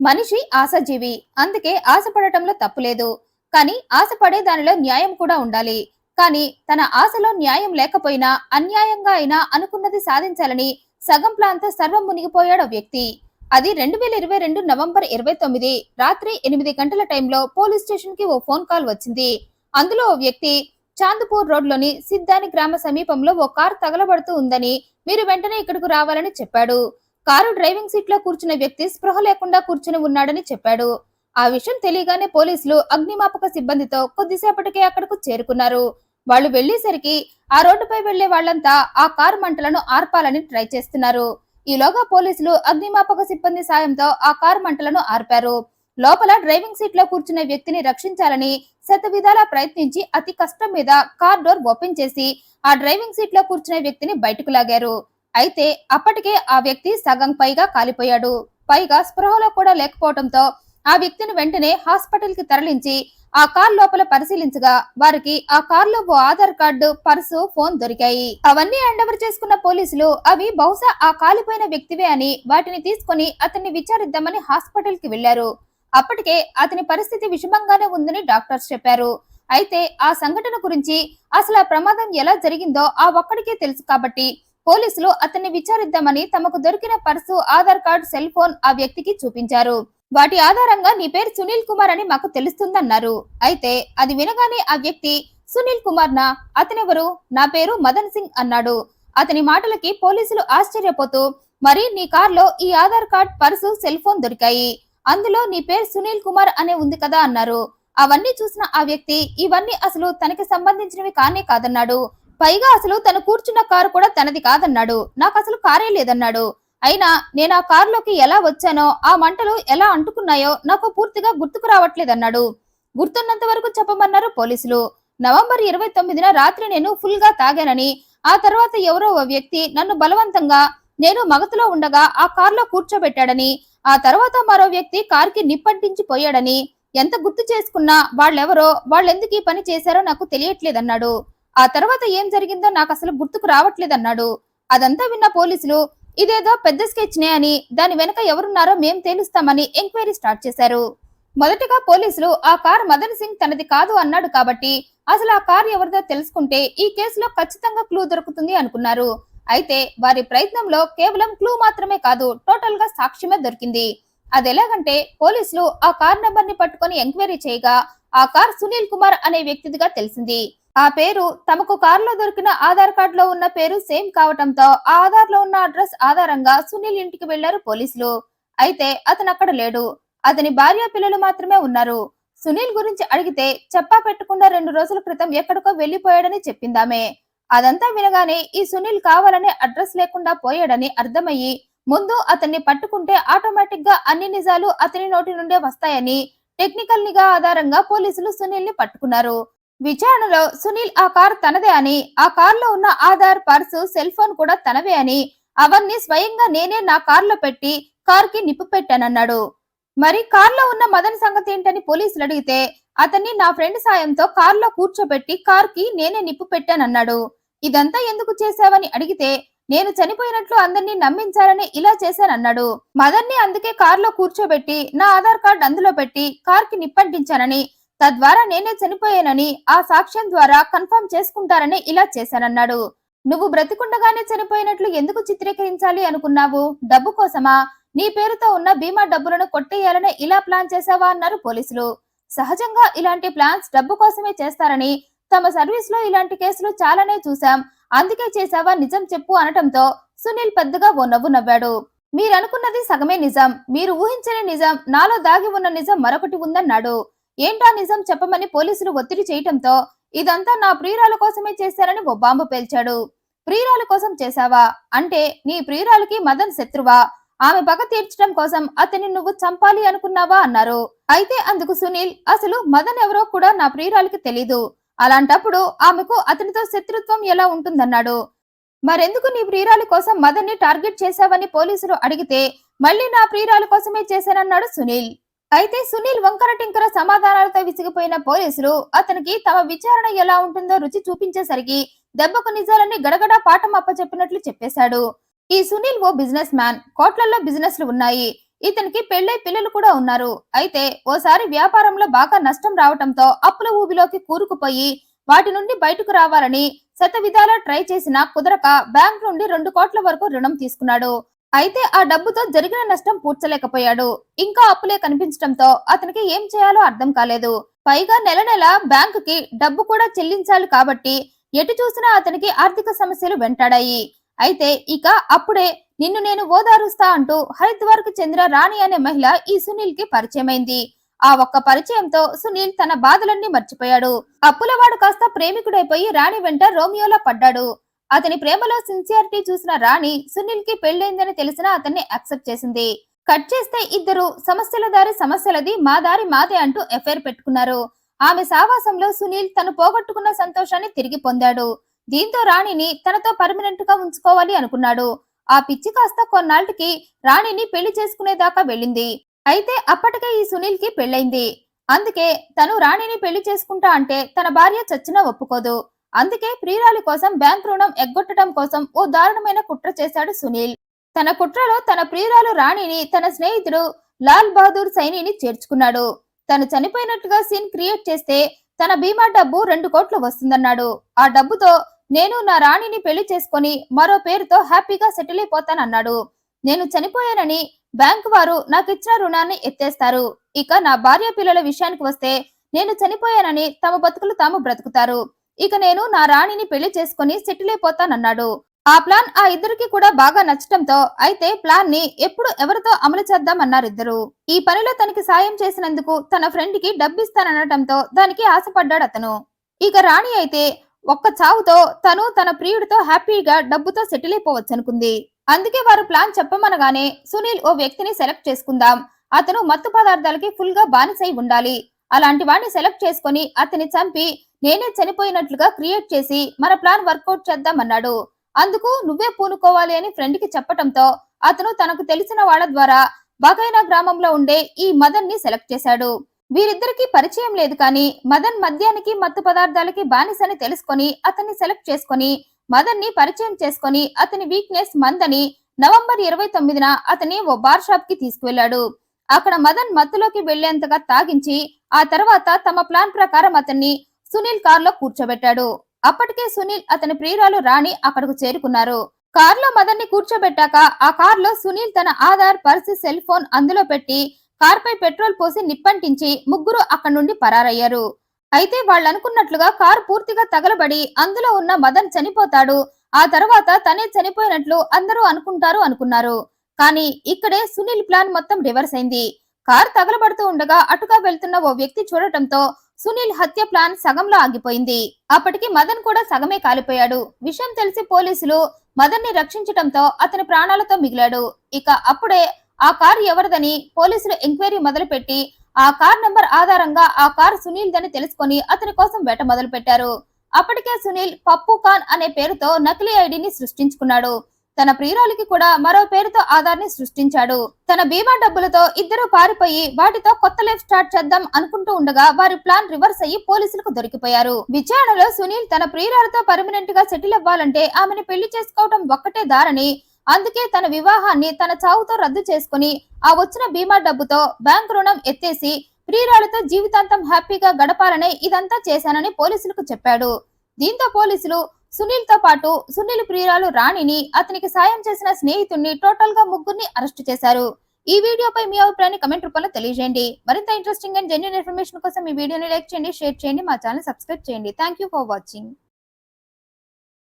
మనిషి ఆశాజీవి. అందుకే ఆశపడటంలో తప్పులేదు. కానీ ఆశపడే దానిలో న్యాయం కూడా ఉండాలి. కానీ తన ఆశలో న్యాయం లేకపోయినా అన్యాయంగా అయినా అనుకున్నది సాధించాలని సగం ప్లాన్‌తో సర్వం మునిగిపోయాడో వ్యక్తి. అది 2022 నవంబర్ 29 రాత్రి 8 గంటల టైంలో పోలీస్ స్టేషన్‌కి ఓ ఫోన్ కాల్ వచ్చింది. అందులో ఓ వ్యక్తి చాందుపూర్ రోడ్‌లోని సిద్దాని గ్రామ సమీపంలో ఓ కారు తగలబడుతూ ఉందని, మీరు వెంటనే ఇక్కడకు రావాలని చెప్పాడు. కారు డ్రైవింగ్ సీట్ లో కూర్చున్న వ్యక్తి స్పృహ లేకుండా కూర్చుని ఉన్నాడని చెప్పాడు. ఆ విషయం తెలియగానే పోలీసులు అగ్నిమాపక సిబ్బందితో కొద్దిసేపటికే అక్కడకు చేరుకున్నారు. వాళ్ళు వెళ్లేసరికి ఆ రోడ్డుపై వెళ్లే వాళ్లంతా ఆ కారు మంటలను ఆర్పాలని ట్రై చేస్తున్నారు. ఈలోగా పోలీసులు అగ్నిమాపక సిబ్బంది సాయంతో ఆ కారు మంటలను ఆర్పారు. లోపల డ్రైవింగ్ సీట్ లో కూర్చున్న వ్యక్తిని రక్షించాలని శతవిధాలా ప్రయత్నించి అతి కష్టం మీద కార్ డోర్ ఓపెన్ చేసి ఆ డ్రైవింగ్ సీట్ లో కూర్చున్న వ్యక్తిని బయటకు లాగారు. అయితే అప్పటికే ఆ వ్యక్తి సగం పైగా కాలిపోయాడు. పైగా స్పృహలో కూడా లేకపోవడంతో ఆ వ్యక్తిని వెంటనే హాస్పిటల్ కి తరలించి ఆ కార్ లోపల పరిశీలించగా వారికి ఆ కార్ లో ఓ ఆధార్ కార్డు, పర్సు, ఫోన్ దొరికాయి. అవన్నీ హ్యాండోవర్ చేసుకున్న పోలీసులు అవి బహుశా ఆ కాలిపోయిన వ్యక్తివే అని వాటిని తీసుకుని అతన్ని విచారిద్దామని హాస్పిటల్ కి వెళ్లారు. అప్పటికే అతని పరిస్థితి విషమంగానే ఉందని డాక్టర్స్ చెప్పారు. అయితే ఆ సంఘటన గురించి అసలు ఆ ప్రమాదం ఎలా జరిగిందో ఆ ఒక్కడికే తెలుసు కాబట్టి పోలీసులు అతన్ని విచారిద్దామని తమకు దొరికిన purse, Aadhaar card, cell phone ఆ వ్యక్తికి చూపించారు. వాటి ఆధారంగా నీ పేరు సునీల్ కుమార్ అని మాకు తెలుస్తుందన్నారు. అయితే అది వినగానే ఆ వ్యక్తి సునీల్ కుమార్ నా, అతనెవరు, నా పేరు మదన్ సింగ్ అన్నాడు. అతని మాటలకి పోలీసులు ఆశ్చర్యపోతూ, మరి నీ కార్లో ఈ Aadhaar card, purse, cell phone దొరికాయి, అందులో నీ పేరు సునీల్ కుమార్ అనే ఉంది కదా అన్నారు. అవన్నీ చూసిన ఆ వ్యక్తి ఇవన్నీ అసలు తనకి సంబంధించినవి కానే కాదన్నాడు. పైగా అసలు తను కూర్చున్న కారు కూడా తనది కాదన్నాడు. నాకు అసలు కారే లేదన్నాడు. అయినా నేను ఆ కారులోకి ఎలా వచ్చానో, ఆ మంటలు ఎలా అంటుకున్నాయో నాకు పూర్తిగా గుర్తుకు రావట్లేదన్నాడు. గుర్తున్నంత వరకు చెప్పమన్నారు పోలీసులు. నవంబర్ 29న రాత్రి నేను ఫుల్ గా తాగానని, ఆ తర్వాత ఎవరో ఓ వ్యక్తి నన్ను బలవంతంగా నేను మగతలో ఉండగా ఆ కారులో కూర్చోబెట్టాడని, ఆ తర్వాత మరో వ్యక్తి కార్కి నిప్పంటించి పోయాడని, ఎంత గుర్తు చేసుకున్నా వాళ్ళెవరో, వాళ్ళెందుకు ఈ పని చేశారో నాకు తెలియట్లేదన్నాడు. ఆ తర్వాత ఏం జరిగిందో నాకు అసలు గుర్తుకు రావట్లేదన్నాడు. అదంతా విన్న పోలీసులు ఇదేదో పెద్ద స్కెచ్నే అని, దాని వెనక ఎవరున్నారో మేం తేలుస్తామని ఎంక్వైరీ స్టార్ట్ చేశారు. మొదటగా పోలీసులు ఆ కార్ మదన్ సింగ్ తనది కాదు అన్నాడు కాబట్టి అసలు ఆ కార్ ఎవరిదో తెలుసుకుంటే ఈ కేసులో ఖచ్చితంగా క్లూ దొరుకుతుంది అనుకున్నారు. అయితే వారి ప్రయత్నంలో కేవలం క్లూ మాత్రమే కాదు, టోటల్ గా సాక్ష్యమే దొరికింది. అదెలాగంటే పోలీసులు ఆ కార్ నెంబర్ ని పట్టుకొని ఎంక్వైరీ చేయగా ఆ కార్ సునీల్ కుమార్ అనే వ్యక్తిదిగా తెలిసింది. ఆ పేరు తమకు కారులో దొరికిన ఆధార్ కార్డులో ఉన్న పేరు సేమ్ కావటంతో ఆ ఆధార్ లో ఉన్న అడ్రస్ ఆధారంగా సునీల్ ఇంటికి వెళ్లారు పోలీసులు. అయితే అతను అక్కడ లేడు. అతని భార్య, పిల్లలు మాత్రమే ఉన్నారు. సునీల్ గురించి అడిగితే చెప్పా పెట్టకుండా 2 రోజుల క్రితం ఎక్కడికో వెళ్లిపోయాడని చెప్పిందామే. అదంతా వినగానే ఈ సునీల్ కావాలనే అడ్రస్ లేకుండా పోయాడని అర్థమయ్యి ముందు అతన్ని పట్టుకుంటే ఆటోమేటిక్ గా అన్ని నిజాలు అతని నోటి నుండే వస్తాయని టెక్నికల్ నిఘా ఆధారంగా పోలీసులు సునీల్ ని పట్టుకున్నారు. విచారణలో సునీల్ ఆ కార్ తనదే అని, ఆ కార్లో ఉన్న ఆధార్, పర్సు, సెల్ ఫోన్ కూడా తనవే అని, అవన్నీ స్వయంగా నేనే నా కార్లో పెట్టి కార్కి నిప్పు పెట్టానన్నాడు. మరి కార్లో ఉన్న మదన్ సంగతి ఏంటని పోలీసులు అడిగితే అతన్ని నా ఫ్రెండ్ సాయంతో కార్లో కూర్చోబెట్టి కార్కి నేనే నిప్పు పెట్టానన్నాడు. ఇదంతా ఎందుకు చేశావని అడిగితే నేను చనిపోయినట్లు అందరినీ నమ్మించాలని ఇలా చేశానన్నాడు. మదన్ ని అందుకే కార్లో కూర్చోబెట్టి నా ఆధార్ కార్డ్ అందులో పెట్టి కార్కి నిప్పంటించానని, తద్వారా నేనే చనిపోయానని ఆ సాక్ష్యం ద్వారా కన్ఫర్మ్ చేసుకుంటారని ఇలా చేశానన్నాడు. నువ్వు బ్రతికుండగానే చనిపోయినట్లు ఎందుకు చిత్రీకరించాలి అనుకున్నావు? డబ్బు కోసమా? నీ పేరుతో ఉన్న బీమా డబ్బులను కొట్టేయాలని ఇలా ప్లాన్ చేశావా అన్నారు పోలీసులు. సహజంగా ఇలాంటి ప్లాన్స్ డబ్బు కోసమే చేస్తారని, తమ సర్వీస్ లో ఇలాంటి కేసులు చాలానే చూశాం, అందుకే చేశావా, నిజం చెప్పు అనటంతో సునీల్ పెద్దగా ఓ నవ్వు నవ్వాడు. మీరనుకున్నది సగమే నిజం, మీరు ఊహించని నిజం, నాలో దాగి ఉన్న నిజం మరొకటి ఉందన్నాడు. ఏంటా నిజం చెప్పమని పోలీసులు ఒత్తిడి చేయటంతో ఇదంతా నా ప్రియురాల కోసమే చేశారని ఓ బాంబు పేల్చాడు. ప్రియురాల కోసం చేశావా అంటే నీ ప్రియురాలకి మదన్ శత్రువా? ఆమె పగ తీర్చడం కోసం అతన్ని నువ్వు చంపాలి అనుకున్నావా అన్నారు. అయితే అందుకు సునీల్ అసలు మదన్ ఎవరో కూడా నా ప్రియురాలకి తెలీదు, అలాంటప్పుడు ఆమెకు అతనితో శత్రుత్వం ఎలా ఉంటుందన్నాడు. మరెందుకు నీ ప్రియురాలి కోసం మదన్ ని టార్గెట్ చేశావని పోలీసులు అడిగితే మళ్ళీ నా ప్రియురాలి కోసమే చేశానన్నాడు సునీల్. అయితే సునీల్ వంకర టింకర సమాధానాలతో విసిగిపోయిన పోలీసులు అతనికి తమ విచారణ ఎలా ఉంటుందో రుచి చూపించేసరికి దెబ్బకు నిజాలని గడగడా పాఠం అప్పచెప్పినట్లు చెప్పేశాడు. ఈ సునీల్ ఓ బిజినెస్ మ్యాన్, కోట్లల్లో బిజినెస్లు ఉన్నాయి. ఇతనికి పెళ్ళై పిల్లలు కూడా ఉన్నారు. అయితే ఓసారి వ్యాపారంలో బాగా నష్టం రావటంతో అప్పుల ఊబిలోకి కూరుకుపోయి వాటి నుండి బయటకు రావాలని శతవిధాలా ట్రై చేసినా కుదరక బ్యాంక్ నుండి 2 కోట్ల వరకు రుణం తీసుకున్నాడు. అయితే ఆ డబ్బుతో జరిగిన నష్టం పూడ్చలేకపోయాడు. ఇంకా అప్పులే కనిపించడంతో అతనికి ఏం చేయాలో అర్థం కాలేదు. పైగా నెల నెల బ్యాంకుకి డబ్బు కూడా చెల్లించాలి కాబట్టి ఎటు చూసినా అతనికి ఆర్థిక సమస్యలు వెంటాడాయి. అయితే ఇక అప్పుడే నిన్ను నేను ఓదారుస్తా అంటూ హరిద్వార్ కు చెందిన రాణి అనే మహిళ ఈ సునీల్ కి పరిచయమైంది. ఆ ఒక్క పరిచయంతో సునీల్ తన బాధలన్నీ మర్చిపోయాడు. అప్పులవాడు కాస్త ప్రేమికుడైపోయి రాణి వెంట రోమియోలా పడ్డాడు. అతని ప్రేమలో సిన్సియారిటీ చూసిన రాణి సునీల్ కి పెళ్లైందని తెలిసినా అతన్ని యాక్సెప్ట్ చేసింది. కట్ చేస్తే ఇద్దరు సమస్యల దారి సమస్యలది, మా దారి మాదే అంటూ ఎఫైర్ పెట్టుకున్నారు. ఆమె సావాసంలో సునీల్ తను పోగొట్టుకున్న సంతోషాన్ని తిరిగి పొందాడు. దీంతో రాణిని తనతో పర్మనెంట్ గా ఉంచుకోవాలి అనుకున్నాడు. ఆ పిచ్చి కాస్త కొన్నాళ్ళకి రాణిని పెళ్లి చేసుకునేదాకా వెళ్ళింది. అయితే అప్పటికే ఈ సునీల్ కి పెళ్లైంది. అందుకే తను రాణిని పెళ్లి చేసుకుంటా అంటే తన భార్య చచ్చినా ఒప్పుకోదు. అందుకే ప్రియురాలి కోసం బ్యాంక్ రుణం ఎగ్గొట్టడం కోసం ఓ దారుణమైన కుట్ర చేశాడు సునీల్. తన కుట్రలో తన ప్రియురాలు రాణిని తన స్నేహితుడు లాల్ బహదూర్ సైనిని చేర్చుకున్నాడు. తను చనిపోయినట్లుగా సీన్ క్రియేట్ చేస్తే తన బీమా డబ్బు 2 కోట్లు వస్తుందన్నాడు. ఆ డబ్బుతో నేను నా రాణిని పెళ్లి చేసుకొని మరో పేరుతో హ్యాపీగా సెటిల్ అయిపోతానన్నాడు. నేను చనిపోయానని బ్యాంకు వారు నాకిచ్చిన రుణాన్ని ఎత్తేస్తారు. ఇక నా భార్య పిల్లల విషయానికి వస్తే నేను చనిపోయానని తమ బతుకులు తాము బ్రతుకుతారు. ఇక నేను నా రాణిని పెళ్లి చేసుకుని సెటిల్ అయిపోతానన్నాడు. ఆ ప్లాన్ ఆ ఇద్దరికి కూడా బాగా నచ్చటంతో అయితే ప్లాన్ ని ఎప్పుడు ఎవరితో అమలు చేద్దామన్నారిద్దరు. ఈ పనిలో తనకి సాయం చేసినందుకు తన ఫ్రెండ్ కి డబ్బిస్తాననటంతో దానికి ఆశపడ్డాడు అతను. ఇక రాణి అయితే ఒక్క చావుతో తను తన ప్రియుడితో హ్యాపీగా డబ్బుతో సెటిల్ అయిపోవచ్చనుకుంది. అందుకే వారు ప్లాన్ చెప్పమనగానే సునీల్ ఓ వ్యక్తిని సెలెక్ట్ చేసుకుందాం, అతను మత్తు పదార్థాలకి ఫుల్ గా బానిసై ఉండాలి, అలాంటి వాడిని సెలెక్ట్ చేసుకుని అతని చంపి నేనే చనిపోయినట్లుగా క్రియేట్ చేసి మన ప్లాన్ వర్కౌట్ చేద్దామన్నాడు. అందుకు నువ్వే పూనుకోవాలి అని ఫ్రెండ్ కి చెప్పటంతో అతను తనకు తెలిసిన వాళ్ళ ద్వారా బగైనా గ్రామంలో ఉండే ఈ మదన్ ని సెలెక్ట్ చేశాడు. వీరిద్దరికి పరిచయం లేదు కానీ మదన్ మద్యానికి మత్తు పదార్థాలకి బానిసని తెలుసుకొని అతన్ని సెలెక్ట్ చేసుకొని మదన్ ని పరిచయం చేసుకొని అతని వీక్నెస్ మందని నవంబర్ 29న అతని ఓ బార్ షాప్ కి తీసుకువెళ్లాడు. అక్కడ మదన్ మత్తులోకి వెళ్లేంతగా తాగించి ఆ తర్వాత తమ ప్లాన్ ప్రకారం అతన్ని సునీల్ కారులో కూర్చోబెట్టాడు. అప్పటికే సునీల్ అతని ప్రియురాలు రాణి అక్కడకు చేరుకున్నారు. కారులో మదన్ ని కూర్చోబెట్టాక ఆ కారులో సునీల్ తన ఆధార్, పర్సు, సెల్ ఫోన్ అందులో పెట్టి కార్పై పెట్రోల్ పోసి నిప్పంటించి ముగ్గురు అక్కడి నుండి పరారయ్యారు. అయితే వాళ్ళనుకున్నట్లుగా కారు పూర్తిగా తగలబడి అందులో ఉన్న మదన్ చనిపోతాడు. ఆ తర్వాత తనే చనిపోయినట్లు అందరూ అనుకున్నారు. కానీ ఇక్కడే సునీల్ ప్లాన్ మొత్తం రివర్స్ అయింది. కారు తగలబడుతూ ఉండగా అటుగా వెళ్తున్న ఓ వ్యక్తి చూడటంతో సునీల్ హత్య ప్లాన్ సగంలో ఆగిపోయింది. అప్పటికి మదన్ కూడా సగమే కాలిపోయాడు. విషయం తెలిసి పోలీసులు మదన్ ని రక్షించటంతో అతని ప్రాణాలతో మిగిలాడు. ఇక అప్పుడే ఆ కారు ఎవరిదని పోలీసులు ఎంక్వైరీ మొదలుపెట్టి ఆ కార్ నంబర్ ఆధారంగా ఆ కార్ సునీల్ దని తెలుసుకొని అతని కోసం వేట మొదలు పెట్టారు. అప్పటికే సునీల్ పప్పు ఖాన్ అనే పేరుతో నకిలీ ఐడిని సృష్టించుకున్నాడు. తన ప్రియురాలికి కూడా మరో పేరుతో ఆధార్ ని సృష్టించాడు. తన బీమా డబ్బులతో ఇద్దరు పారిపోయి వాటితో కొత్త లైఫ్ స్టార్ట్ చేద్దాం అనుకుంటూ ఉండగా వారి ప్లాన్ రివర్స్ అయ్యి పోలీసులకు దొరికిపోయారు. విచారణలో సునీల్ తన ప్రియురాలతో పర్మనెంట్ గా సెటిల్ అవ్వాలంటే ఆమెను పెళ్లి చేసుకోవడం ఒక్కటే దారని, అందుకే తన వివాహాన్ని తన చావుతో రద్దు చేసుకుని ఆ వచ్చిన బీమా డబ్బుతో బ్యాంక్ రుణం ఎత్తేసి ప్రియురాలతో జీవితాంతం హ్యాపీగా గడపాలనే ఇదంతా చేశానని పోలీసులకు చెప్పాడు. దీంతో పోలీసులు సునీల్ తో పాటు సునీల్ ప్రియురాలు రాణిని, అతనికి సాయం చేసిన స్నేహితుడిని టోటల్ గా ముగ్గురిని అరెస్ట్ చేశారు. ఈ వీడియోపై మీ అభిప్రాయాన్ని కమెంట్ రూపంలో తెలియజేయండి. మరింత ఇంట్రెస్టింగ్ అండ్ జెన్యూన్ ఇన్ఫర్మేషన్ కోసం ఈ వీడియోని లైక్ చేయండి, షేర్ చేయండి, మా ఛానల్ సబ్స్క్రైబ్ చేయండి. Thank you for watching.